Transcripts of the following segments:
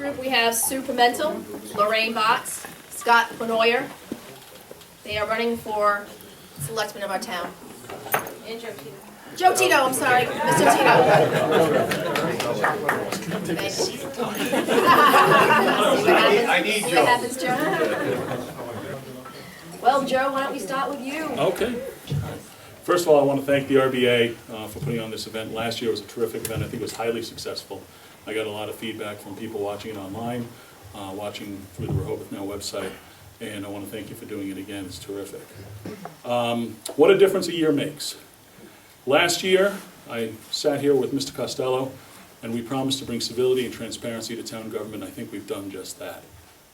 group, we have Sue Pimental, Lorraine Botts, Scott Pennoyer. They are running for Selectmen of our town. And Joe Tito. Joe Tito, I'm sorry, Mr. Tito. Thank you. I need See Joe. what happens, Joe? Well, Joe, why don't we start with you? Okay. First of all, I want to thank the RBA for putting on this event. Last year was a terrific event. I think it was highly successful. I got a lot of feedback from people watching it online, watching through the Rehoboth Now website, and I want to thank you for doing it again. It's terrific. What a difference a year makes. Last year, I sat here with Mr. Costello, and we promised to bring civility and transparency to town government. I think we've done just that,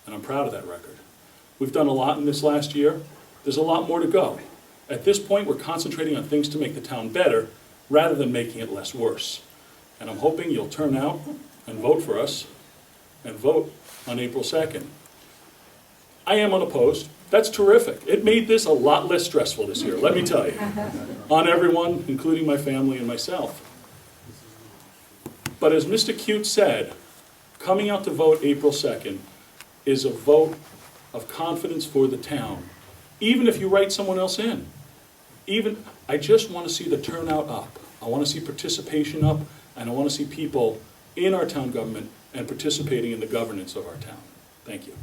and I'm proud of that record. We've done a lot in this last year. There's a lot more to go. At this point, we're concentrating on things to make the town better rather than making it less worse. And I'm hoping you'll turn out and vote for us and vote on April 2nd. I am unopposed. That's terrific. It made this a lot less stressful this year, let me tell you, on everyone, including my family and myself. But as Mr. Cute said, coming out to vote April 2nd is a vote of confidence for the town, even if you write someone else in. I just want to see the turnout up. I want to see participation up, and I want to see people in our town government and participating in the governance of our town. Thank you.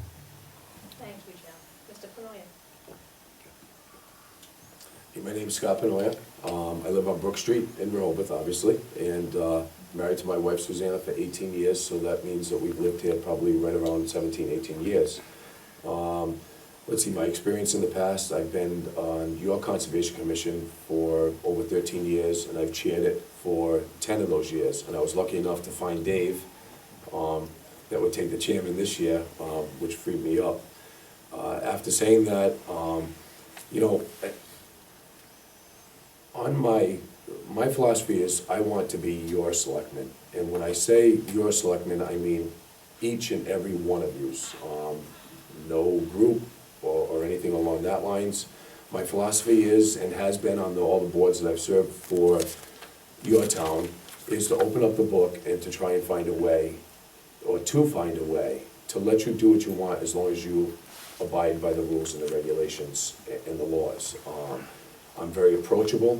Thank you, Joe. Mr. Pennoyer. Hey, my name's Scott Pennoyer. I live on Brook Street in Rehoboth, obviously, and married to my wife Susanna for 18 years, so that means that we've lived here probably right around 17, 18 years. Let's see, my experience in the past, I've been on your Conservation Commission for over 13 years, and I've chaired it for 10 of those years. And I was lucky enough to find Dave that would take the chairman this year, which freed me up. After saying that, you know, on my philosophy is I want to be your selectman. And when I say your selectman, I mean each and every one of yous. No group or anything along that lines. My philosophy is, and has been on all the boards that I've served for your town, is to open up the book and to try and find a way, or to find a way, to let you do what you want as long as you abide by the rules and the regulations and the laws. I'm very approachable.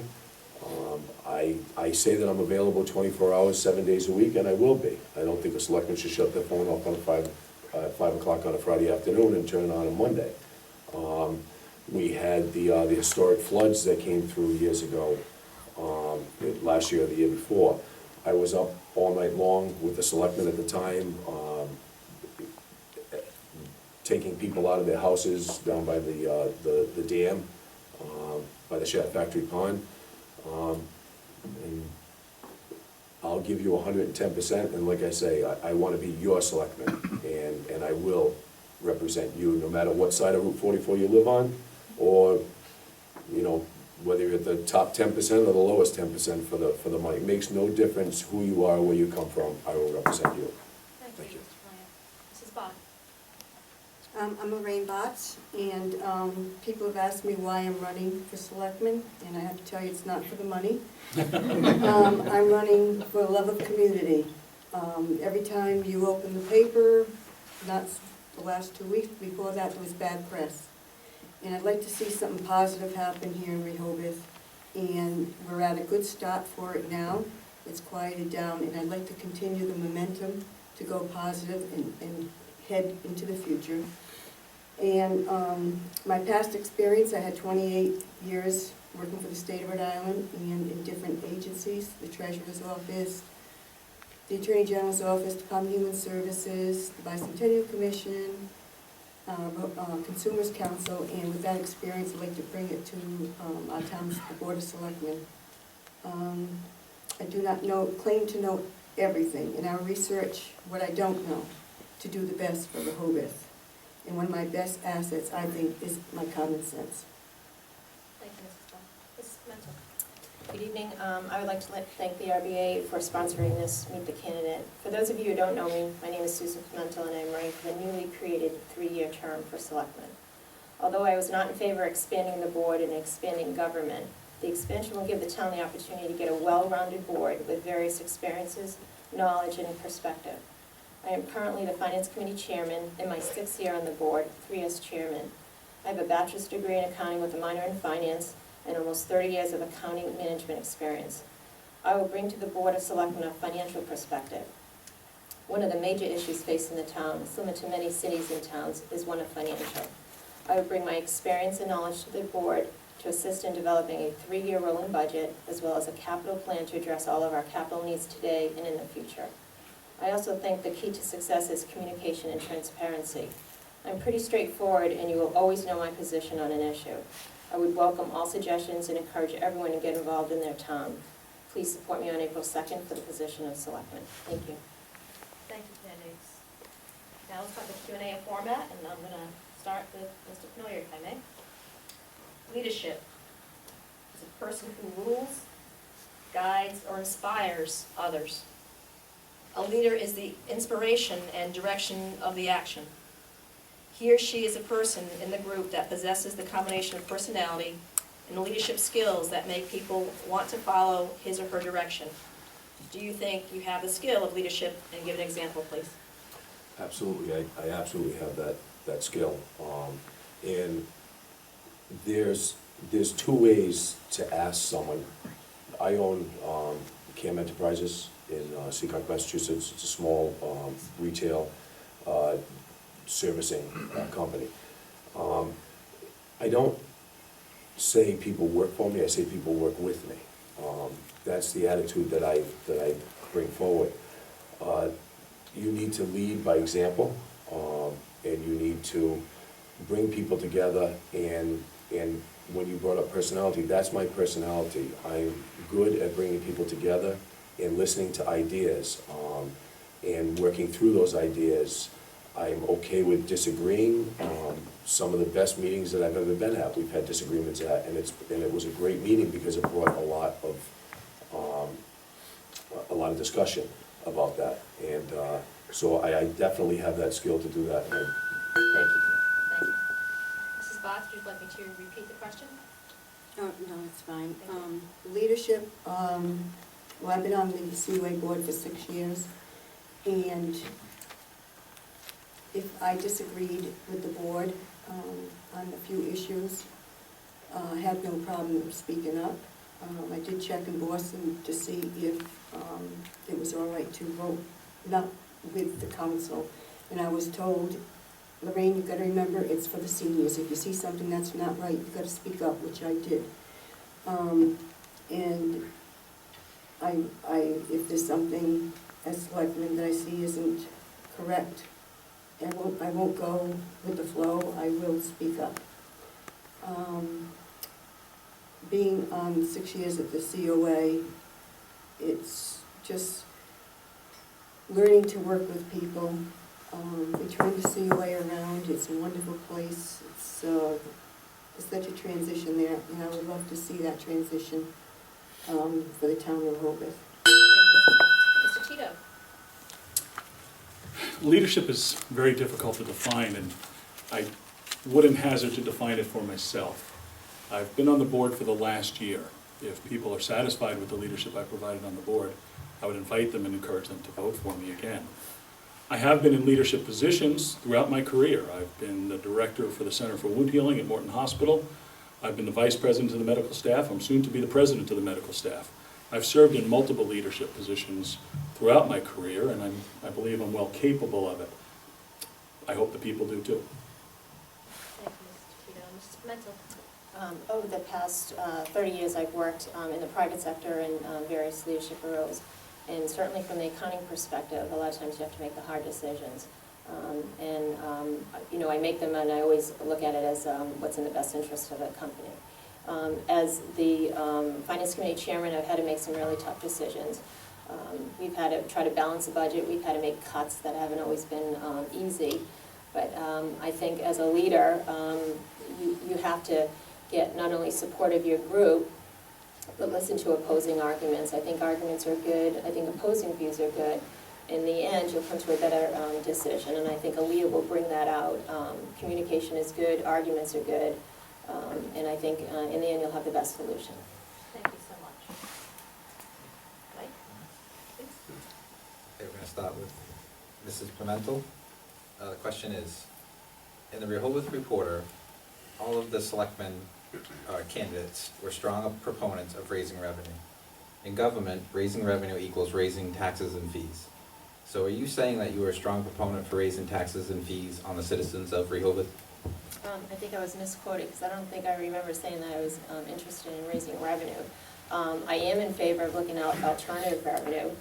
I say that I'm available 24 hours, 7 days a week, and I will be. I don't think a selectman should shut their phone off on 5 o'clock on a Friday afternoon and turn it on Monday. We had the historic floods that came through years ago, last year or the year before. I was up all night long with the selectmen at the time, taking people out of their houses down by the dam, by the Shat Factory Pond. And I'll give you 110%, and like I say, I want to be your selectman, and I will represent you no matter what side of Route 44 you live on, or, you know, whether you're at the top 10% or the lowest 10% for the money. It makes no difference who you are, where you come from, I will represent you. Thank you. Mrs. Bott. I'm Lorraine Botts, and people have asked me why I'm running for selectman, and I have to tell you it's not for the money. I'm running for love of community. Every time you open the paper, not the last 2 weeks, before that there was bad press. And I'd like to see something positive happen here in Rehoboth, and we're at a good start for it now. It's quieted down, and I'd like to continue the momentum to go positive and head into the future. And my past experience, I had 28 years working for the state of Rhode Island and in different agencies, the Treasurer's Office, the Attorney General's Office, Department of Human Services, the Bicentennial Commission, Consumers Council, and with that experience, I'd like to bring it to our town's Board of Selectmen. I do not claim to know everything, and I'll research what I don't know to do the best for Rehoboth. And one of my best assets, I think, is my common sense. Thank you, Mrs. Bott. Mrs. Pimental. Good evening. I would like to thank the RBA for sponsoring this Meet the Candidate. For those of you who don't know me, my name is Susan Pimental, and I'm running for the newly created 3-year term for Selectmen. Although I was not in favor of expanding the board and expanding government, the expansion will give the town the opportunity to get a well-rounded board with various experiences, knowledge, and perspective. I am currently the Finance Committee Chairman in my 6th year on the board, 3 as Chairman. I have a bachelor's degree in accounting with a minor in finance and almost 30 years of accounting management experience. I will bring to the Board of Selectmen a financial perspective. One of the major issues facing the town, similar to many cities and towns, is one of financial. I will bring my experience and knowledge to the board to assist in developing a 3-year rolling budget, as well as a capital plan to address all of our capital needs today and in the future. I also think the key to success is communication and transparency. I'm pretty straightforward, and you will always know my position on an issue. I would welcome all suggestions and encourage everyone to get involved in their town. Please support me on April 2nd for the position of Selectman. Thank you. Thank you, Candace. Now let's talk the Q&A format, and I'm going to start with Mr. Pennoyer, if I may. Leadership is a person who rules, guides, or inspires others. A leader is the inspiration and direction of the action. He or she is a person in the group that possesses the combination of personality and leadership skills that make people want to follow his or her direction. Do you think you have the skill of leadership? And give an example, please. Absolutely, I absolutely have that skill. And there's 2 ways to ask someone. I own CAM Enterprises in Seacock, Massachusetts. It's a small retail servicing company. I don't say people work for me, I say people work with me. That's the attitude that I bring forward. You need to lead by example, and you need to bring people together, and when you brought up personality, that's my personality. I'm good at bringing people together and listening to ideas, and working through those ideas. I'm okay with disagreeing. Some of the best meetings that I've ever been at, we've had disagreements at, and it was a great meeting because it brought a lot of discussion about that. And so I definitely have that skill to do that. Thank you. Thank you. Mrs. Botts, would you like me to repeat the question? Oh, no, it's fine. Thank Leadership, well, I've been on the CUA board for 6 years, and if I disagreed with the board on a few issues, I had no problem speaking up. I did check in Boston to see if it was all right to vote not with the council, and I was told, Lorraine, you've got to remember, it's for the seniors. If you see something that's not right, you've got to speak up, which I did. And if there's something as selectman that I see isn't correct, I won't go with the flow, I will speak up. Being on 6 years at the COA, it's just learning to work with people. We turn the COA around, it's a wonderful place. It's such a transition there, and I would love to see that transition for the town of Rehoboth. Mr. Tito. Leadership is very difficult to define, and I wouldn't hazard to define it for myself. I've been on the board for the last year. If people are satisfied with the leadership I provided on the board, I would invite them and encourage them to vote for me again. I have been in leadership positions throughout my career. I've been the director for the Center for Wound Healing at Morton Hospital. I've been the vice president of the medical staff. I'm soon to be the president of the medical staff. I've served in multiple leadership positions throughout my career, and I believe I'm well capable of it. I hope the people do too. Thank you, Mr. Tito. Mrs. Pimental. Over the past 30 years, I've worked in the private sector in various leadership roles. And certainly from the accounting perspective, a lot of times you have to make the hard decisions. You know, I make them, and I always look at it as what's in the best interest of the company. As the Finance Committee Chairman, I've had to make some really tough decisions. We've had to try to balance the budget. We've had to make cuts that haven't always been easy. But I think as a leader, you have to get not only support of your group, but listen to opposing arguments. I think arguments are good. I think opposing views are good. In the end, you'll come to a better decision, and I think a leader will bring that out. Communication is good, arguments are good, and I think in the end you'll have the best solution. Thank you so much. Mike, please. Okay, we're going to start with Mrs. Pimental, the question is, in the Rehoboth Reporter, all of the selectmen candidates were strong proponents of raising revenue. In government, raising revenue equals raising taxes and fees. So are you saying that you are a strong proponent for raising taxes and fees on the citizens of Rehoboth? I think I was misquoted, because I don't think I remember saying that I was interested in raising revenue. I am in favor of looking at alternative revenue.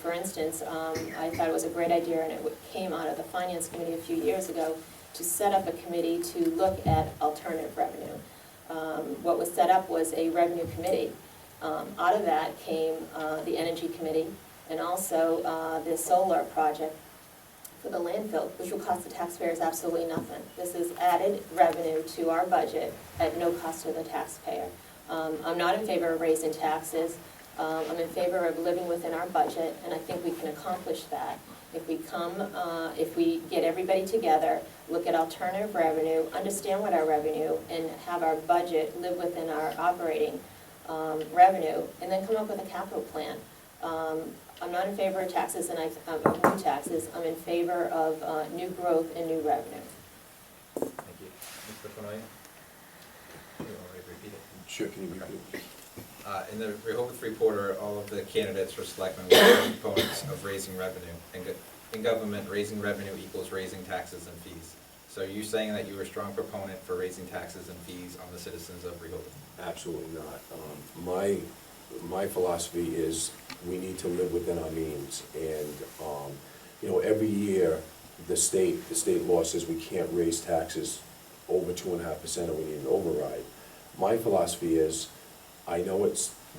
For instance, I thought it was a great idea, and it came out of the Finance Committee a few years ago, to set up a committee to look at alternative revenue. What was set up was a revenue committee. Out of that came the Energy Committee, and also the solar project for the landfill, which will cost the taxpayers absolutely nothing. This is added revenue to our budget at no cost to the taxpayer. I'm not in favor of raising taxes. I'm in favor of living within our budget, and I think we can accomplish that. If we get everybody together, look at alternative revenue, understand what our revenue, and have our budget live within our operating revenue, and then come up with a capital plan. I'm not in favor of taxes and new taxes. I'm in favor of new growth and new revenue. Thank you. Mr. Pennoyer? You want me to repeat it? Sure, can you repeat it? In the Rehoboth Reporter, all of the candidates for selectmen were proponents of raising revenue. In government, raising revenue equals raising taxes and fees. So are you saying that you are a strong proponent for raising taxes and fees on the citizens of Rehoboth? Absolutely not. My philosophy is we need to live within our means, and, every year, the state law says we can't raise taxes over 2.5% or we need an override. My philosophy is, I know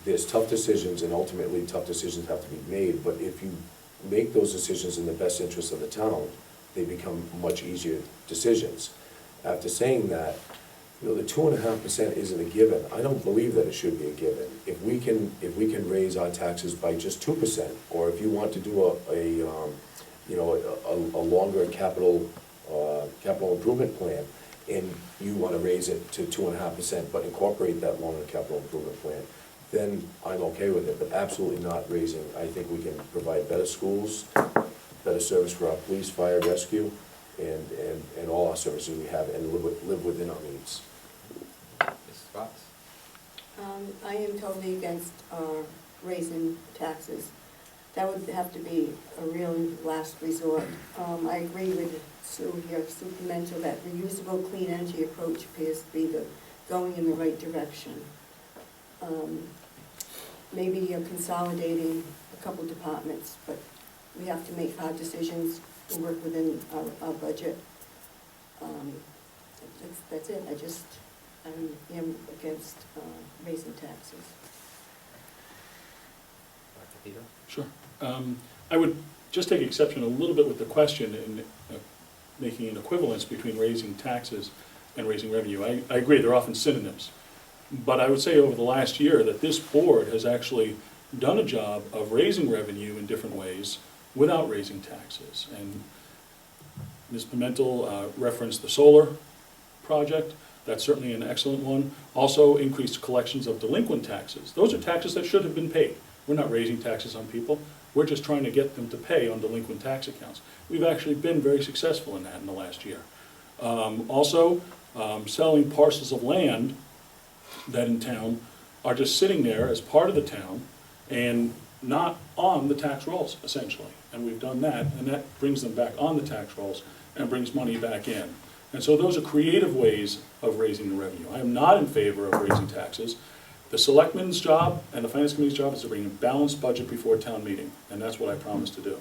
there's tough decisions, and ultimately tough decisions have to be made, but if you make those decisions in the best interest of the town, they become much easier decisions. After saying that, the 2.5% isn't a given. I don't believe that it should be a given. If we can raise our taxes by just 2%, or if you want to do a longer capital improvement plan, and you want to raise it to 2.5%, but incorporate that longer capital improvement plan, then I'm okay with it, but absolutely not raising. I think we can provide better schools, better service for our police, fire, rescue, and all our services we have, and live within our means. Mrs. Fox? I am totally against raising taxes. That would have to be a real last resort. I agree with Sue here, Sue Pimental, that reusable clean energy approach appears to be going in the right direction. Maybe consolidating a couple departments, but we have to make hard decisions and work within our budget. That's it. I am against raising taxes. Dr. Tito? Sure. I would just take exception a little bit with the question in making an equivalence between raising taxes and raising revenue. I agree, they're often synonyms. But I would say over the last year that this board has actually done a job of raising revenue in different ways without raising taxes. And Ms. Pimental referenced the solar project. That's certainly an excellent one. Also increased collections of delinquent taxes. Those are taxes that should have been paid. We're not raising taxes on people. We're just trying to get them to pay on delinquent tax accounts. We've actually been very successful in that in the last year. Also, selling parcels of land that in town are just sitting there as part of the town and not on the tax rolls, essentially. And we've done that, and that brings them back on the tax rolls and brings money back in. And so those are creative ways of raising the revenue. I am not in favor of raising taxes. The Selectmen's job and the Finance Committee's job is to bring a balanced budget before town meeting, and that's what I promise to do.